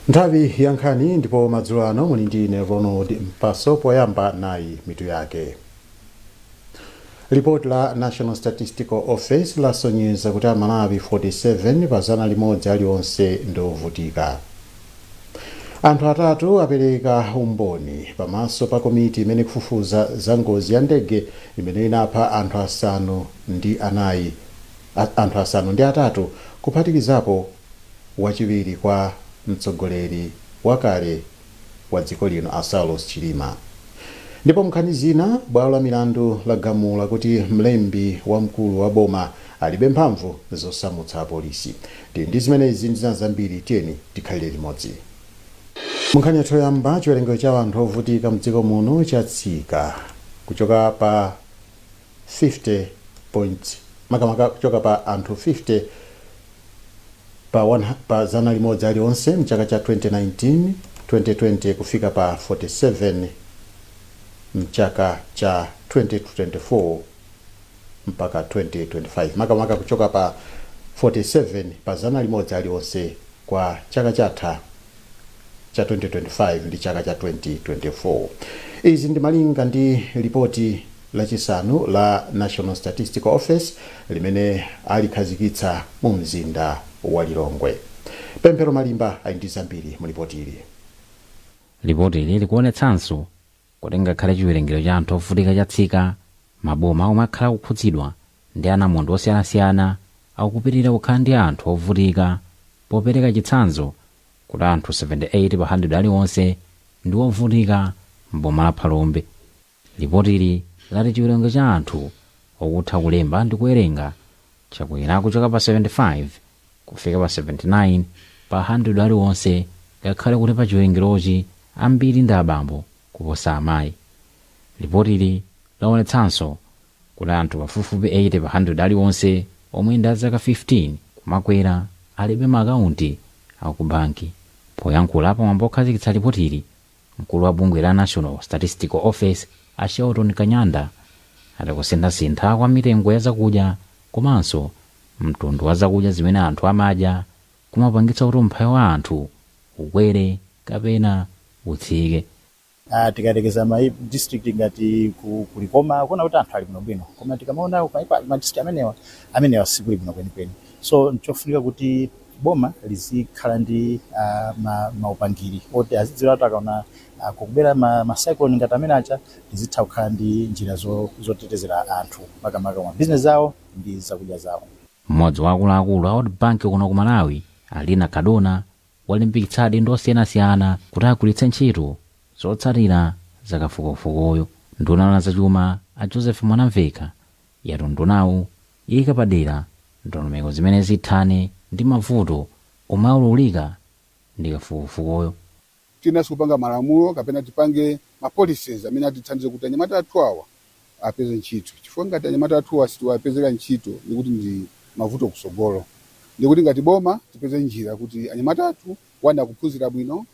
Nthawi ya nkhani ndipo madzulo ano muli ndine Ronald Mpaso poyamba nayi mitu yake. Report la National Statistical Office lasonyeza kuti Amalawi 47 pa 100 aliwonse ndovutika. Anthu atatu apereka umboni pamaso pa komiti imene kufufuza za ngozi ya ndege imene inapha anthu asanu ndi atatu kuphatikizapo wachiwiri kwa mtsogoleri wakale wa dziko lino Saulos Chilima. Ndipo mnkhani zina bwalo la milandu lagamula kuti mlembi wamkulu wa boma alibe mphamvu zosamutsa apolisi. Ndi zimenezi ndi zambiri tiyeni tikhalire limodzi. Munkhani yathu yoyamba, chiwerengero cha anthu ovutika mdziko muno chatsika kuchoka pa 50 kuchoka pa anthu 50 pa 100 aliwonse mchaka cha 2019-2020 kufika pa 47 mchaka cha 2024 mpaka 2025. Makamaka kuchoka pa 47 pa 100 aliwonse kwa chaka chatha cha 2025 ndi chaka cha 2024. Izi ndi malinga ndi ripoti lachisanu la National Statistical Office limene alikhazikitsa mu mzinda wa Lilongwe. Pemphero Malimba ali ndi zambiri mu ripoti ili. Ripoti ili likuonetsanso kuti ngakhale chiwerengero cha anthu ovutika chatsika, maboma omwe akhala kukhudzidwa ndi anamondo osiyanasiyana akupitirira kukhala ndi anthu ovutika, popereka chitsanzo kuti anthu 78 pa 100 aliwonse ndi ovutika m'boma la Phalombe. Ripoti ili lati chiwerengero cha anthu okutha kulemba ndi kuwerenga chakwera kuchoka pa 75 kufika pa 79 pa 100 aliwonse, ngakhale kuti pa chiwerengerochi ambiri ndi abambo kuposa amayi. Ripoti ili laonetsanso kuti anthu pafupifupi 80 pa 100 aliwonse omwe ndi azaka 15 kumakwera alibe maakaunti aku banki. Poyankhula pamwambo okhazikitsa ripoti ili, mkulu wa bungwe la National Statistical Office Shelton Kanyanda adakusintha kwa mitengo ya zakudya komanso mtundu wa zakudya zimene anthu amadya kumapangitsa kuti umphawi wa anthu ukwere kapena utsike. Tikatekeza ma district ngati kulikoma kuna kuti anthu ali bwino, koma tikamaona ma district amenewa sikuli bwino kwenikweni. So nchofunika kuti boma lizikhala ndi maupangiri oti azidziwa atakaona kukubera ma cyclone ngati amene acha lizitha kukhala ndi njira zotetezera anthu makamaka mwa business zawo ndi zakudya zawo. Mmodzi wa akuluakulu a World Bank kuno ku Malawi, Alina Kadona, walimbikitsadi ndi osiyanasiyana kuti agwiritse ntchito zotsatira zakafukufukuyo. Nduna ya zachuma a Joseph Mwanamveka yati ndunawu iyika padera ndondomeko zimene zithane ndi mavuto omwe aululika ndi kafukufukuyo. Tinaso kupanga malamulo kapena tipange ma policies amene atithandize kuti anyamata athu awa apeze ntchito. Chifukwa ngati anyamata athu awa sitiwapezera ntchito ndikuti ndi mavuto kusogolo. Ndikuti ngati boma tipeze njira kuti anyamata athu wanda akuphunzira bwino,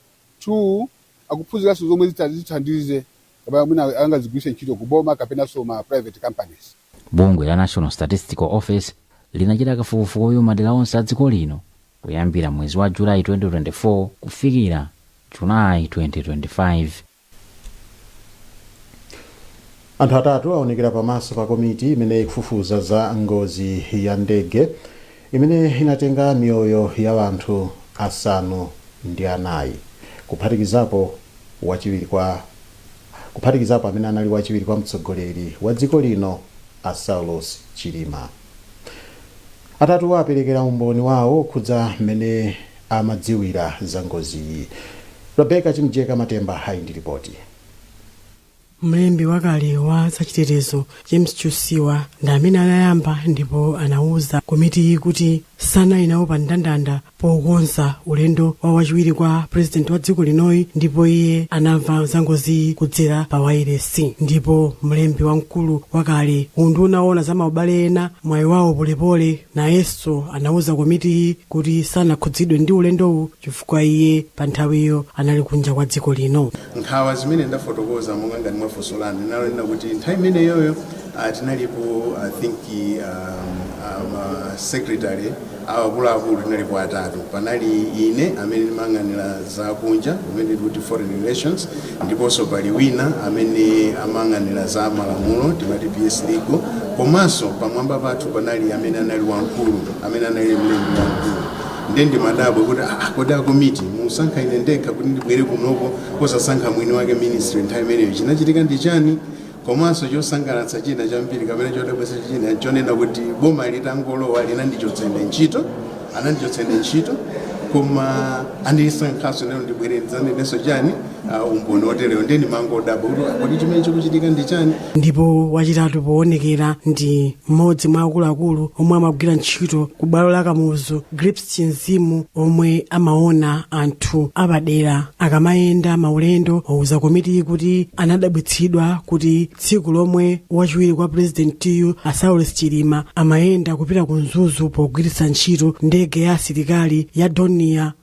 2 akuphunziranso zomwe zithandize kapena mwina angazigwiritse ntchito ku boma kapena so ma private companies. Bungwe la National Statistical Office linachita kafukufukuyo madera onse a dziko lino kuyambira mwezi wa Julai 2024 kufikira Julai 2025. Anthu atatu aonekera pamaso pa komiti imene ikufufuza za ngozi ya ndege imene inatenga miyoyo ya anthu asanu ndi anayi kuphatikizapo amene anali wachiwiri kwa mtsogoleri wa dziko lino Saulos Chilima. Atatu aperekera umboni wawo kudza mmene amadziwira za ngozi iyi. Rebecca Chimjeka Matemba ali ndi ripoti. Mlembi wakale wa zachitetezo James Chusiwa ndi amene anayamba ndipo anauza komiti kuti sanali nawo pa ndandanda pokonza ulendo wa wachiwiri kwa president wa dziko linoyi, ndipo iye anamva za ngozi kudzera pa wailesi. Ndipo mlembi wamkulu wakale undu unaona za maubale ena mwayi wawo polepole nayenso anauza komiti kuti sanakhudzidwe ndi ulendowu chifukwa iye pa nthawiyo anali kunja kwa dziko lino. Nkhawa zimene ndafotokoza monga ngati mwafunsolani nalonena kuti nthawi imeneyoyo tinalipo I think secretary akuluakulu tinalipo atatu. Panali ine amene ndimang'anira za kunja amene kuti foreign relations, ndiponso pali wina amene amang'anira za malamulo timati PS legal, komanso pamwamba pathu panali amene anali wamkulu amene anali mlembi wamkulu. Ndi madabwe kuti kodi akomiti musankha ine ndekha kuti ndibwere kunoko posasankha mwini wake ministry nthawi imeneyo chinachitika ndi chani. Komanso chosangalatsa china chambiri kapena chodabwitsa china chonena kuti boma litangolowa anandichotsene ntchito koma andisankhaso lero ndibwerezanenso chani umboni otereyo ndi mangodabwa kuti kodi chimene chikuchitika ndi chani. Ndipo wachitatu poonekera ndi mmodzi mwa akuluakulu omwe amagwira ntchito ku bwalo la Kamuzu, Grips Chinzimu, omwe amaona anthu apadera akamayenda maulendo. Wauza komiti kuti anadabwitsidwa kuti tsiku lomwe wachiwiri kwa purezidentiyo Saulos Chilima amayenda kupita ku Mzuzu pogwiritsa ntchito ndege ya asilikali ya Dornier.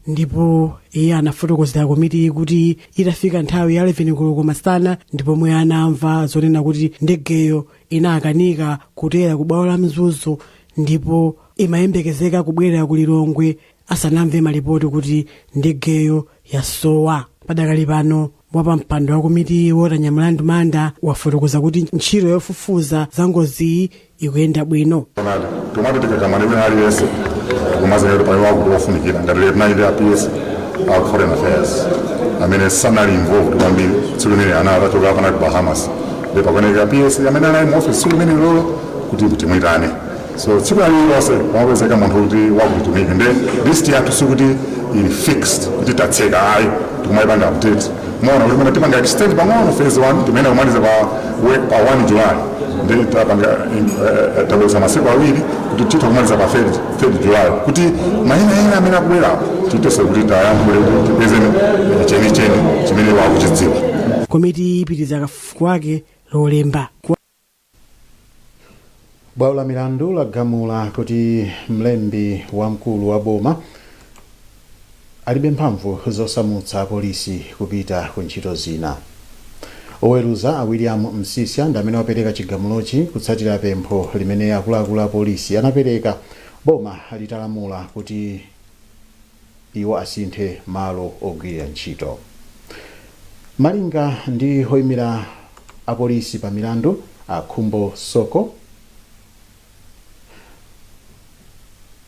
Ndipo iye anafotokozera komiti kuti itafika nthawi ya 11 koloko masana ndipo mwe anamva zonena kuti ndegeyo inakanika kutera ku bwalo la Mzuzu ndipo imayembekezeka kubwerera ku Lilongwe asanamve malipoti kuti ndegeyo yasowa. Padakali pano wapampando wa komiti wotanyamula ndumanda wafotokoza kuti ntchito yofufuza za ngozi ikuyenda bwino. Tumatetika kamanene aliyese kumazanero pali wakufunikira ngati naide APS au foreign affairs amene sanali involved kwambiri tsiku limene anachoka pana ku Bahamas ndipo kweneka APS amene anali mu office tsiku limene lolo kuti mwitane. So tsiku lililonse wapezeka munthu kuti wakutumika ndi list yathu sikuti ili fixed kuti tatseka ayi tikumayipanga update mona kuti tipanga extend pang'ono phase 1 timene kumaliza pa 1 July ndi tapanga tabweza masiku awiri kuti tito kumaliza pa 3 July kuti mayina amene akubwera titese kuti tayambule kuti tipezeni chenicheni chimene wakuchidziwa. Komiti ipitiza kafukufuku wake lolemba. Bwalo la milandu lagamula kuti mlembi wamkulu wa boma alibe mphamvu zosamutsa apolisi kupita ku ntchito zina. Oweruza William Msisya ndi amene wapereka chigamulochi kutsatira pempho limene akuluakulu a polisi anapereka boma litalamula kuti iwo asinthe malo ogwirira ntchito. Malinga ndi oyimira apolisi pa milandu a Khumbo Soko,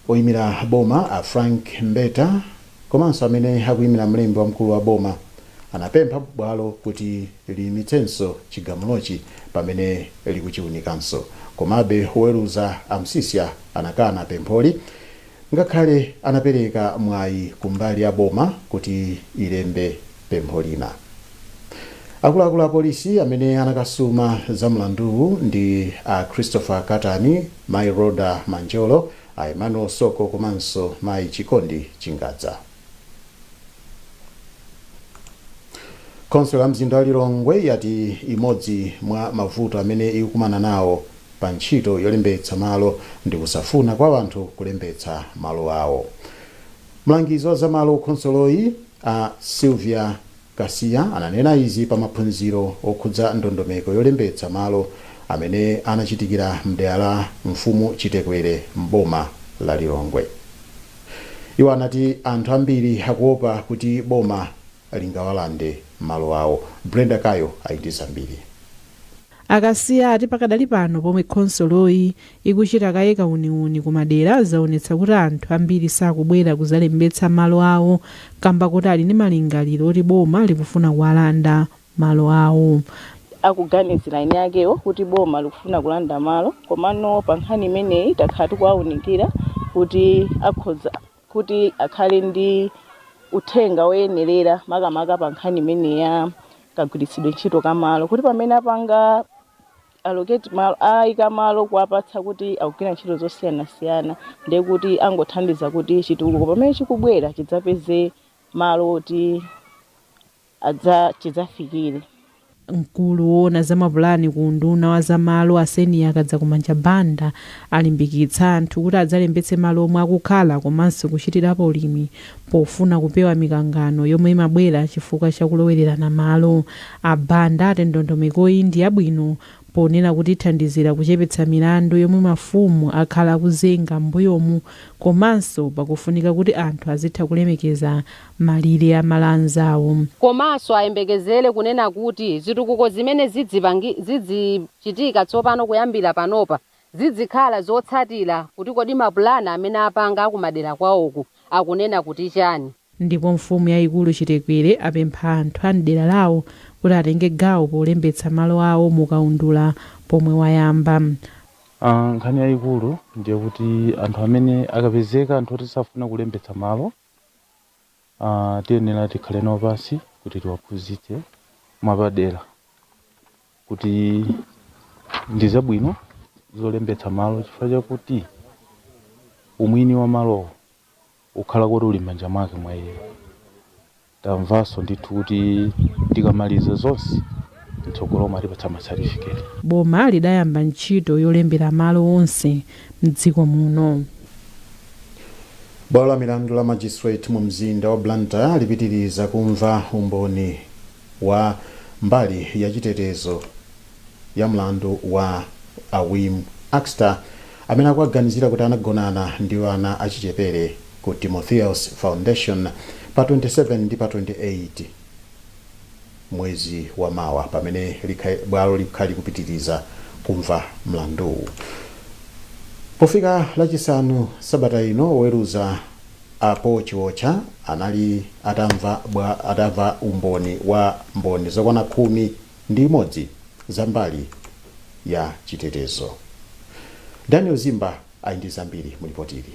oyimira boma a Frank Mbeta komanso amene akuyimira mlembi wamkulu wa boma anapempha bwalo kuti liyimitsenso chigamulochi pamene likuchiwunikanso. Komabe oweruza Msisya anakana pempholi ngakhale anapereka mwayi kumbali ya boma kuti ilembe pempho lina. Akuluakulu a polisi amene anakasuma za mlanduwu ndi a Christopher Katani, Mai Roda Manjolo, a Emmanuel Soko komanso Mai Chikondi Chingadza. Konsolo ya mzinda wa Lilongwe yati imodzi mwa mavuto amene ikukumana nawo pa ntchito yolembetsa malo ndi kusafuna kwa anthu kulembetsa malo awo. Mlangizi wa zamalo konsoloyi a Sylvia Kasia ananena izi pa maphunziro okhudza ndondomeko yolembetsa malo amene anachitikira mdera la Mfumu Chitekwere mboma la Lilongwe. Iwo anati anthu ambiri akuopa kuti boma lingawalande malo awo. Brenda Kayo aitiza mbiri. Akasiya ati pakadali pano pomwe konsoloyi ikuchita kaye kauniuni kumadera zaonetsa kuti anthu ambiri sakubwera kuzalembetsa malo awo kamba kuti ali ndi malingaliro oti boma likufuna kuwalanda malo awo. Akuganizira ine akewo kuti boma likufuna kulanda malo, komano pa nkhani imeneyi takhala tikuwaunikira kuti akhoza kuti akhale ndi uthenga woyenerera makamaka pa nkhani imene ya kagwiritsidwe ntchito kamalo kuti pamene apanga allocate malo ayika malo kuwapatsa kuti akugwira ntchito zosiyanasiyana ndiye kuti angothandiza kuti chitukuko pamene chikubwera chidzapeze malo oti chidzafikire. Mkulu woona za mapulani ku nduna wa zamalo aseni akadza kumanja banda alimbikitsa anthu kuti adzalembetse malo omwe akukhala komanso kuchitirapo ulimi pofuna kupewa mikangano yomwe imabwera chifukwa chakulowererana malo. Abanda ati ndondomekoyi ndi yabwino ponena kuti ithandizira kuchepetsa milandu yomwe mafumu akhala akuzenga m'mbuyomu, komanso pakufunika kuti anthu azitha kulemekeza malire a malo anzawo. Komanso ayembekezere kunena kuti zitukuko zimene zidzichitika tsopano kuyambira panopa zidzikhala zotsatira kuti kodi mapulani amene apanga akumadera kwawoku akunena kuti chani. Ndipo mfumu yayikulu Chitekwere apempha anthu a mdera lawo kuti atenge gawo polembetsa malo awo mukaundula pomwe wayamba. Nkhani yayikulu ndiye kuti anthu amene akapezeka anthu oti safuna kulembetsa malo tiyenera tikhale nawo pansi kuti tiwaphunzitse mwapadera kuti ndi zabwino zolembetsa malo, chifukwa chakuti umwini wa malowo ukhala kuti uli m'manja mwake mwa iye. Tamvanso ndithu kuti tikamaliza zonse mtsogolo atipatsa masatifiketi. Boma lidayamba ntchito yolembera malo onse m'dziko muno. Bwalo la milandu la magistrate mu mzinda wa Blantyre lipitiriza kumva umboni wa mbali ya chitetezo ya mlandu wa Awim Axter amene akuganizira kuti anagonana ndi ana achichepere ku Timotheus Foundation pa 27 ndi pa 28 mwezi wa mawa, pamene bwalo likhali kupitiriza kumva mlandu. Pofika lachisanu sabata ino oweruza apo chiwocha anali atamva umboni wa mboni zokwana 11 za mbali ya chitetezo. Daniel Zimba aindi zambiri mulipotili.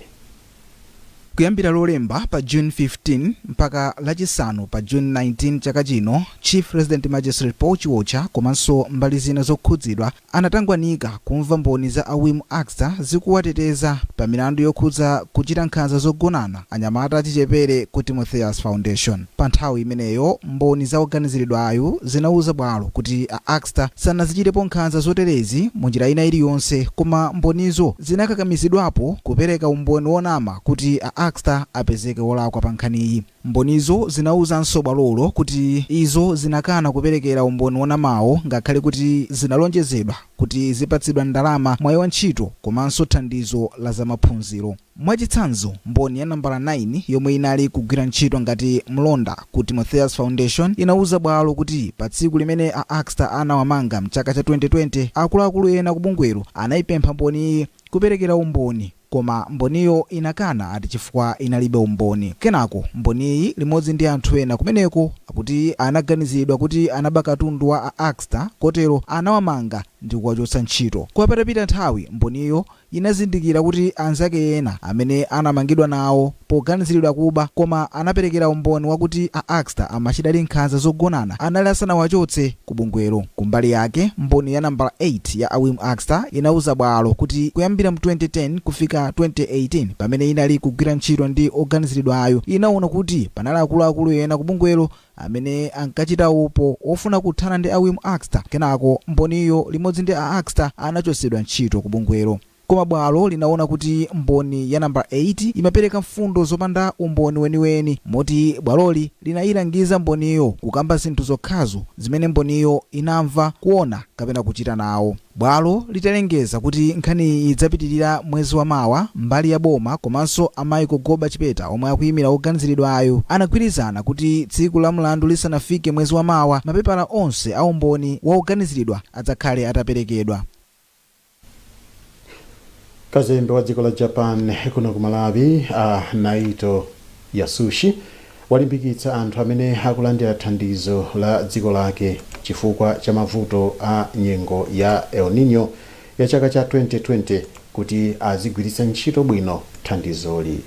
Kuyambira lolemba pa June 15 mpaka lachisanu pa June 19 chaka chino, Chief Resident Magistrate Paul Chiwocha komanso mbali zina zokhudzidwa anatangwanika kumva mboni za Awim Axter zikuwateteza pa milandu yokhudza kuchita nkhanza zogonana anyamata achichepere ku Timotheus Foundation. Pa nthawi imeneyo mboni za oganiziridwayo zinauza bwalo kuti Axter sanazichitepo nkhanza zoterezi mu njira ina iliyonse, koma mbonizo zinakakamizidwapo kupereka umboni wonama kuti Axter apezeke wolakwa pa nkhaniyi. Mbonizo zinauzanso bwalolo kuti izo zinakana kuperekera umboni wonamawo ngakhale kuti zinalonjezedwa kuti zipatsidwa ndalama mwayi wa ntchito komanso thandizo la zamaphunziro. Mwachitsanzo, mboni ya nambala 9 yomwe inali kugwira ntchito ngati mlonda ku Timotheus Foundation inauza bwalo kuti pa tsiku limene Axter anawamanga mchaka cha 2020 akuluakulu ena ku bungwero anayipempha mboniyi kuperekera umboni, koma mboniyo inakana ati chifukwa inalibe umboni. Kenako mboniyi limodzi ndi anthu ena kumeneko akuti anaganizidwa kuti anaba katundu wa Axter, kotero anawamanga ndi kuwachotsa ntchito. Kwa patapita nthawi mboniyo inazindikira kuti anzake ena amene anamangidwa nawo poganiziridwa kuba koma anaperekera umboni wakuti Axter amachita nkhanza zogonana anali asanawachotse ku bungwero. Kumbali yake mboni ya nambala 8 ya Awim Axter inauza bwalo kuti kuyambira mu 2010 kufika 2018 pamene inali kugwira ntchito ndi oganiziridwayo inaona kuti panali akuluakulu ena ku bungwero amene ankachita upo ofuna kuthana ndi Awim Axter. Kenako mboniyo limodzi ndi Axter anachotsedwa ntchito ku bungwero. Koma bwalo linaona kuti mboni ya namba 8 imapereka mfundo zopanda umboni weniweni, moti bwaloli linayilangiza mboniyo kukamba zinthu zokhazo zimene mboniyo inamva, kuona kapena kuchita nawo. Bwalo litalengeza kuti nkhani idzapitirira mwezi wa mawa. Mbali ya boma komanso amayi kugoba chipeta omwe akuyimira oganiziridwayo anagwirizana kuti tsiku la mlandu lisanafike mwezi wa mawa mapepala onse a umboni wa oganiziridwa adzakhale ataperekedwa. Kazembe wa dziko la Japan kuno ku Malawi Naito Yasushi walimbikitsa anthu amene akulandira thandizo la dziko lake chifukwa cha mavuto a nyengo ya El Nino ya chaka cha 2020 kuti azigwiritsa ntchito bwino thandizoli.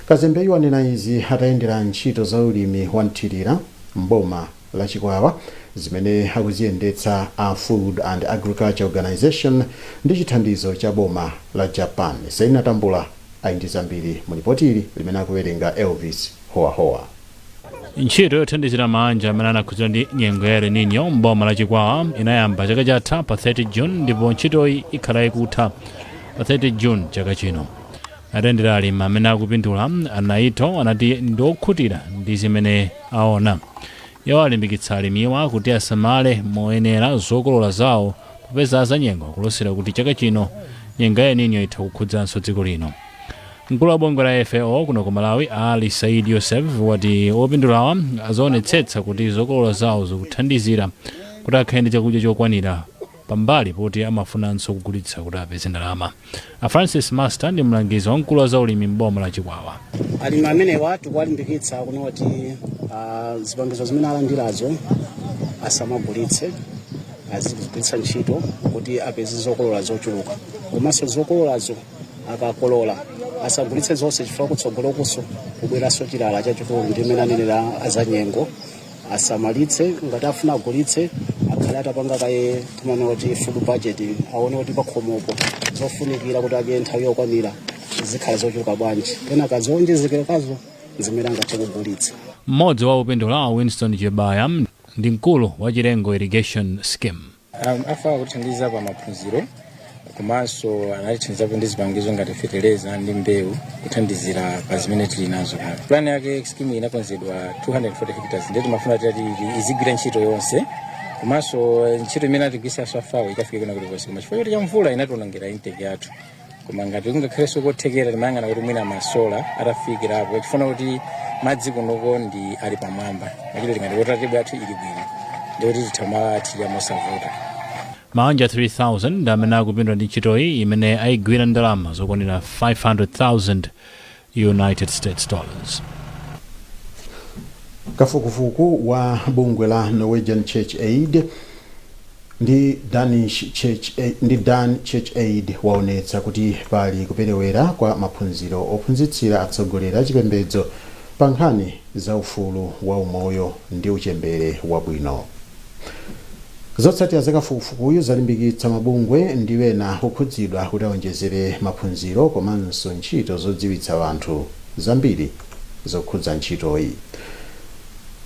Kazembeyu wanena izi atayendera ntchito za ulimi wa nthirira mboma la Chikwawa zimene akuziyendetsa a Food and Agriculture Organization ndi chithandizo cha boma la Japan. Saina Tambula aindi zambiri mulipotili limene akuwerenga Elvis Hoahoa. Ntchito yothandizira manja amene anakhuzidwa ndi nyengo ya El Nino mboma la Chikwawa inayamba chaka chatha pa 30 June ndipo ntchitoyi ikhala ikutha pa 30 June chaka chino. Atendera alimi amene akupindula anaito anati ndiokhutira ndi zimene aona. Iwo alimbikitsa alimiwa kuti asamale moyenera zokolola zawo popeza azanyengo akulosera kuti chaka chino nyengo ya El Nino itha kukhudzanso dziko lino. Mkulu wa bungwe la FAO kuno ku Malawi Ali Said Yosef wati opindulawa azaonetsetsa kuti zokolola zawo zikuthandizira kuti akhale ndi chakudya chokwanira pambali poti amafunanso kugulitsa kuti apeze ndalama. A Francis Master ndi mlangizi wamkulu wa zaulimi m'boma la Chikwawa. Alimi amenewa tikuwalimbikitsa kuti zipangizo zimene alandirazo asamagulitse, azigwiritsa ntchito kuti apeze zokolola zochuluka. Komanso zokololazo akakolola asagulitse zonse chifukwa kutsogolo kuso kubweranso chilala chachikulu ndi imene anenera azanyengo. Asamalitse ngati afuna agulitse akhale atapanga kaye timanoti food budget, aone kuti pakhomopo zofunikira kuti adye nthawi yokwanira zikhala zochuluka bwanji, kenaka zonjezekerazo zimene angathe kugulitsa. Mmodzi wa opindula Winston Chebaya ndi mkulu wa Chilengo Irrigation Scheme. Afaka kuthandiza pa maphunziro komanso anatithandizapo ndi zipangizo ngati fertilizer ndi mbewu kuthandizira pa zimene tili nazo. Plan yake scheme inakonzedwa 240 hectares ndipo timafuna kuti izigwira ntchito yonse, komanso ntchito imene atigwisa FAO ikafika kuna kuti konse, koma chifukwa cha mvula inationongera intake yathu. Koma ngati kungakhalenso kothekera timayang'ana kuti mwina masola atafikirapo, tifuna kuti madzi kunoko ndi ali pamwamba, machito tingati rotative yathu ili bwino ndikuti tithamatira mosavuta. Manja 3,000 ndi amene akupindula ndi ntchitoyi imene ayigwira ndalama zokwanira 500,000 United States dollars. Kafukufuku wa bungwe la Norwegian Church Aid ndi Dan Church Aid waonetsa kuti pali kuperewera kwa maphunziro ophunzitsira atsogoleri achipembedzo pa nkhani za ufulu wa umoyo ndi uchembere wabwino. Zotsatira za kafukufukuyu zalimbikitsa mabungwe ndi ena okhudzidwa kuti aonjezere maphunziro komanso ntchito zodziwitsa anthu zambiri zokhudza ntchitoyi.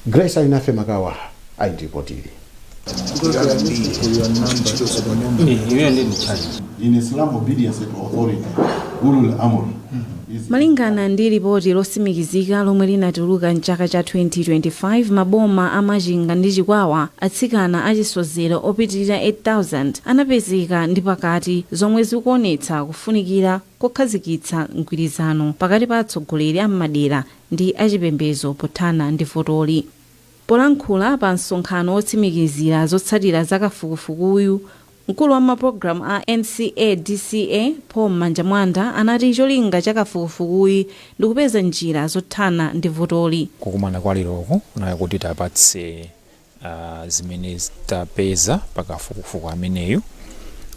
Grace Alinafe Makawa ayindipotiri. In Islam, obedience to authority, ulul amr. Malingana ndi ripoti losimikizika lomwe linatuluka mchaka cha 2025, maboma amachinga ndi Chikwawa atsikana achisozero opitirira 8,000 anapezeka ndi pakati, zomwe zikuonetsa kufunikira kokhazikitsa mgwirizano pakati pa atsogoleri am'madera ndi achipembedzo pothana ndi votoli. Polankhula pa msonkhano otsimikizira zotsatira za kafukufukuyu, mkulu wa mapulogalamu a NCADCA Paul Manjamwanda anati cholinga cha kafukufukuyu ndi kupeza njira zothana ndi votoli. Kukumana kwa liroko kunali kuti tapatse zimene tapeza pa kafukufuku ameneyo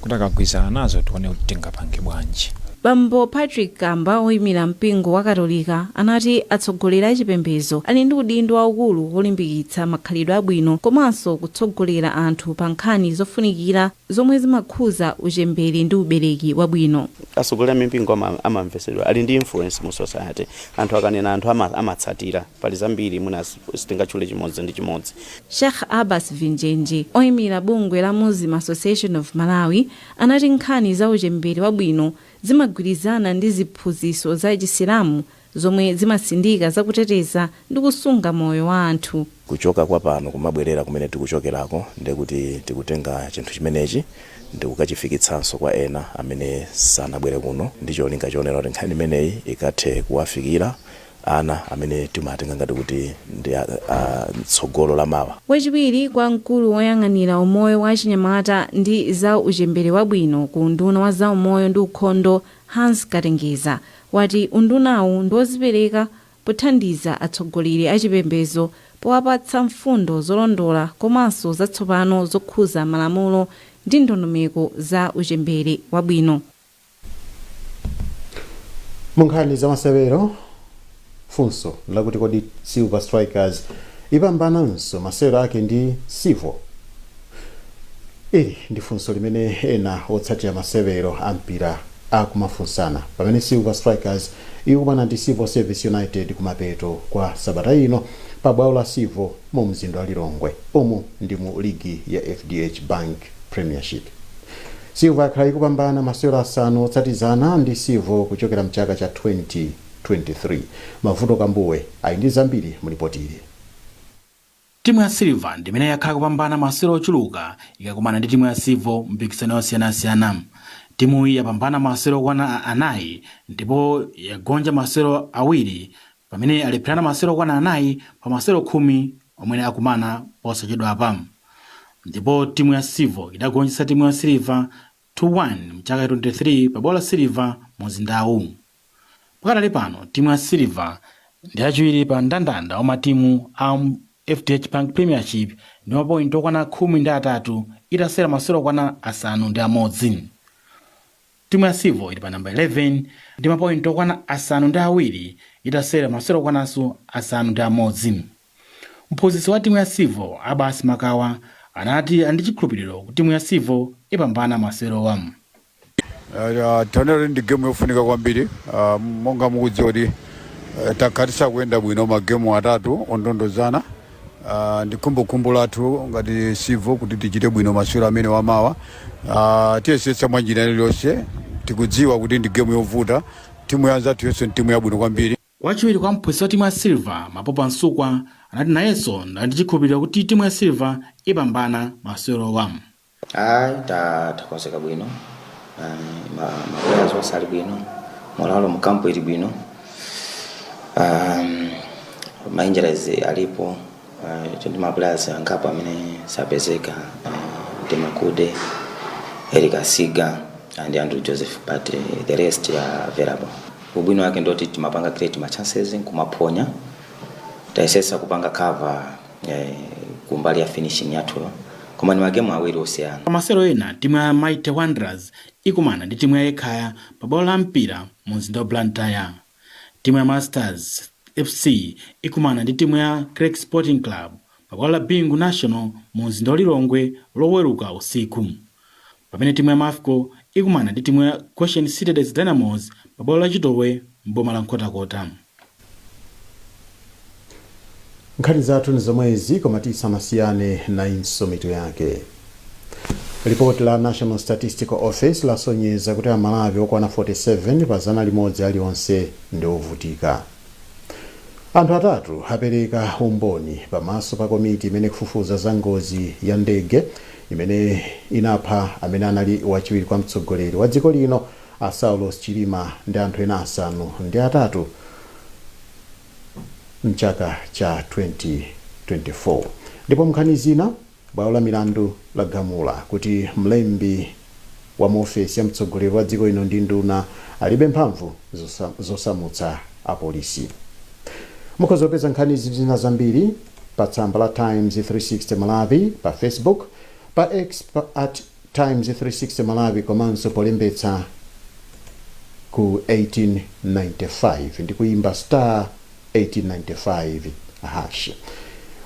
kuti akagwirizana nazo tione kuti tingapange bwanji. Bambo Patrick Kamba oyimira mpingo wa Katolika anati atsogoleri achipembedzo ali ndi udindo waukulu wolimbikitsa makhalidwe abwino komanso kutsogolera anthu pa nkhani zofunikira zomwe zimakhuza uchembere ndi ubereki wabwino. Atsogoleri mpingo amamvesedwa ali ndi influence mu society, anthu akanena anthu amatsatira, pali zambiri mwina sitingatchule chimodzi ndi chimodzi. Sheikh Abbas Vinjenje oyimira bungwe la Muslim Association of Malawi anati nkhani za uchembere wabwino zimagwirizana ndi ziphunzitso za Chisilamu zomwe zimasindika zakuteteza ndi kusunga moyo wa anthu. Kuchoka kwa pano kumabwerera kumene tikuchokerako ndikuti tikutenga chinthu chimenechi ndi kukachifikitsanso kwa ena amene sanabwere kuno, ndi cholinga chonena kuti nkhani imeneyi ikathe kuwafikira ana amene timatenga ngati kuti ndi tsogolo la mawa. Wachiwiri kwa mkulu woyang'anira umoyo wa chinyamata ndi za uchembere wabwino ku unduna wa za umoyo ndi ukhondo Hans Katengeza wati undunawu ndi wozipereka pothandiza atsogoleri achipembedzo powapatsa mfundo zolondola komanso zatsopano zokhuza malamulo ndi ndondomeko za uchembere wabwino. Munkhani za masewero, funso lakuti kodi Silver Strikers ipambananso masewero ake ndi Sivo. Ili ndi funso limene ena otsatira masewero ampira akumafunsana pamene Silver Strikers ikumana ndi Civil Service United kumapeto kwa sabata ino pa bwalo la Sivo mu mzinda wa Lilongwe, umu ndi mu ligi ya FDH Bank Premiership. Silver yakhala ikupambana masewero asanu otsatizana ndi Sivo kuchokera mchaka cha 2023. Mavuto Kambuwe ali ndi zambiri mulipotire. timu ya silver ndi imene yakhala kupambana masewero ochuluka ikakumana ndi timu ya silver mpikisano osiyanasiyana. Timu iyi yapambana masewero okwana anayi ndipo yagonja masewero awiri pamene alephera masewero okwana anayi pa masewero 10 omwe akumana posachedwa apa. Ndipo timu ya silver idagonjetsa timu ya silver 2-1 mchaka 23 pa bola silver muzindawu. Pakadali pano timu ya silver ndi yachiwiri pa ndandanda wa matimu a FDH Bank Premiership ndi mapointi okwana 13 itasera masewero okwana 5. Timu ya silver ili pa namba 11 ndi mapointi okwana 7 itasera masewero okwananso 5. Mphunzitsi wa timu ya silver Abasi Makawa anati andi chikhulupiriro kuti timu ya silver ipambana masewero wamu. Tonero ndi game yofunika kwambiri monga mukudziwa kuti takhatisa kuyenda bwino magemu atatu ondondozana. Ndi kumbukumbu lathu ngati silver kuti tichite bwino masewero amene wamawa. Tiyesetsa mwanjira iliyonse tikudziwa kuti ndi game yovuta. Timu ya anzathu yonse ndi timu yabwino kwambiri. Wachiwiri kwa mphunzitsi wa timu ya silver Mapopa Nsukwa anati nayenso ndi chikhulupiriro kuti timu ya silver ipambana masewero wamu. Takonzeka bwino. Maplayers onse ali bwino. Molalo mukampo ili bwino. Mainjuries alipo. Ndi maplayers angapo amene sapezeka. Makude, Eric Asiga and Andrew Joseph, but the rest are available. Ubwino wake ndoti timapanga create ma chances kumaponya. Taisesa kupanga cover kumbali ya finishing yathu. Koma ni magemu awiri osiyana. Masewero ena timu ya Mighty Wanderers ikumana ndi timu ya Ekhaya pa bola la mpira mu mzinda wa Blantyre. Timu ya Masters FC ikumana ndi timu ya Craig Sporting Club pa bola la Bingu National mu mzinda wa Lilongwe loweruka usiku. Pamene timu ya Mafco ikumana ndi timu ya Goshen Citadels Dynamos pa bola la Chitowe mboma la Nkhotakota. Nkhani zathu nizomwezi koma tisanasiyane na insomito yake. Ripoti la National Statistical Office lasonyeza kuti Amalawi okwana 47 pa 100 aliwonse ndi ovutika. Anthu atatu apereka umboni pamaso pa komiti imene kufufuza za ngozi ya ndege imene inapha amene anali wachiwiri kwa mtsogoleri wa dziko lino Saulos Chilima ndi anthu ena 5 mchaka cha 2024. Ndipo mnkhani zina bwalo la milandu lagamula kuti mlembi wa ofesi ya mtsogoleri wa dziko lino ndi nduna alibe mphamvu zosamutsa apolisi. Mukhoza kupeza nkhani zina zambiri pa tsamba la Times 360 Malawi, pa Facebook, pa X @Times 360 Malawi komanso polembetsa ku 1895 ndi kuimba star 1895 hash.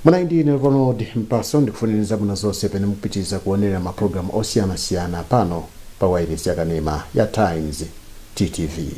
Mwana ndine Ronald Mpaso ndikufuniriza bwino zonse pene mupitiriza kuonera maprogramu osiyanasiyana pano pa wireless yakanema ya Times TTV.